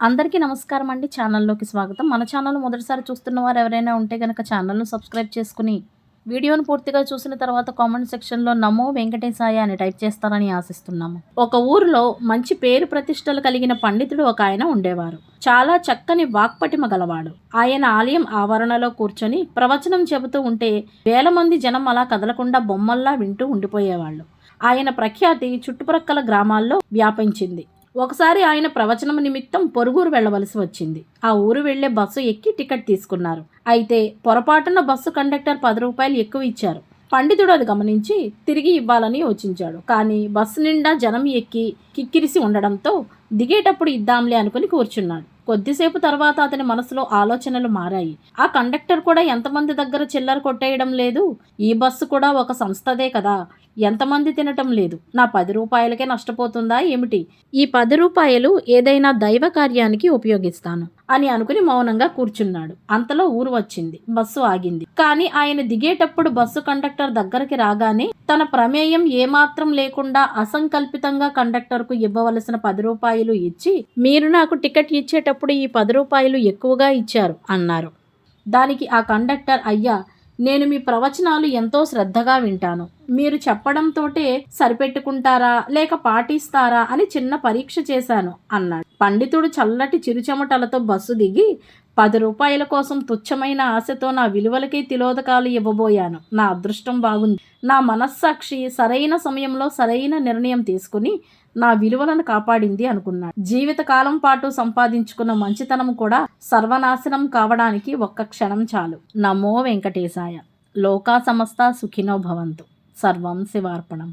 అందరికీ నమస్కారం అండి. ఛానల్‌లోకి స్వాగతం. మన ఛానల్ మొదటిసారి చూస్తున్న వారు ఎవరైనా ఉంటే గనక ఛానల్‌ను సబ్స్క్రైబ్ చేసుకొని, వీడియోను పూర్తిగా చూసిన తర్వాత కామెంట్ సెక్షన్‌లో నమో వెంకటేశాయ అని టైప్ చేస్తారని ఆశిస్తున్నాము. ఒక ఊరిలో మంచి పేరు ప్రతిష్టలు కలిగిన పండితుడు ఒక ఆయన ఉండేవారు. చాలా చక్కని వాక్పటిమ గలవాడు. ఆయన ఆలయం ఆవరణలో కూర్చొని ప్రవచనం చెబుతూ ఉంటే వేల మంది జనం అలా కదలకుండా బొమ్మల్లా వింటూ ఉండిపోయేవాళ్ళు. ఆయన ప్రఖ్యాతి చుట్టుప్రక్కల గ్రామాల్లో వ్యాపించింది. ఒకసారి ఆయన ప్రవచనం నిమిత్తం పొరుగురు వెళ్ళవలసి వచ్చింది. ఆ ఊరు వెళ్లే బస్సు ఎక్కి టికెట్ తీసుకున్నారు. అయితే పొరపాటున బస్సు కండక్టర్ 10 రూపాయలు ఎక్కువ ఇచ్చారు. పండితుడు అది గమనించి తిరిగి ఇవ్వాలని యోచించాడు. కానీ బస్సు నిండా జనం ఎక్కి కిక్కిరిసి ఉండడంతో దిగేటప్పుడు ఇద్దాంలే అనుకుని కూర్చున్నాడు. కొద్దిసేపు తర్వాత అతని మనసులో ఆలోచనలు మారాయి. ఆ కండక్టర్ కూడా ఎంతమంది దగ్గర చిల్లర కొట్టేయడం లేదు, ఈ బస్సు కూడా ఒక సంస్థదే కదా, ఎంతమంది తినటం లేదు, నా 10 రూపాయలకే నష్టపోతుందా ఏమిటి, ఈ 10 రూపాయలు ఏదైనా దైవ కార్యానికి ఉపయోగిస్తాను అని అనుకుని మౌనంగా కూర్చున్నాడు. అంతలో ఊరు వచ్చింది. బస్సు ఆగింది. కానీ ఆయన దిగేటప్పుడు బస్సు కండక్టర్ దగ్గరికి రాగానే తన ప్రమేయం ఏమాత్రం లేకుండా అసంకల్పితంగా కండక్టర్కు ఇవ్వవలసిన 10 రూపాయలు ఇచ్చి, మీరు నాకు టికెట్ ఇచ్చేటప్పుడు ఈ 10 రూపాయలు ఎక్కువగా ఇచ్చారు అన్నారు. దానికి ఆ కండక్టర్, అయ్యా, నేను మీ ప్రవచనాలు ఎంతో శ్రద్ధగా వింటాను. మీరు చెప్పడంతోటే సరిపెట్టుకుంటారా లేక పాటిస్తారా అని చిన్న పరీక్ష చేశాను అన్నాడు. పండితుడు చల్లటి చిరుచెమటలతో బస్సు దిగి, 10 రూపాయల కోసం తుచ్చమైన ఆశతో నా విలువలకే తిలోదకాలు ఇవ్వబోయాను. నా అదృష్టం బాగుంది. నా మనస్సాక్షి సరైన సమయంలో సరైన నిర్ణయం తీసుకుని నా విలువలను కాపాడింది అనుకున్నాడు. జీవితకాలం పాటు సంపాదించుకున్న మంచితనం కూడా సర్వనాశనం కావడానికి ఒక్క క్షణం చాలు. నమో వెంకటేశాయ. లోకా సమస్త సుఖినో భవంతు. సర్వం శివార్పణం.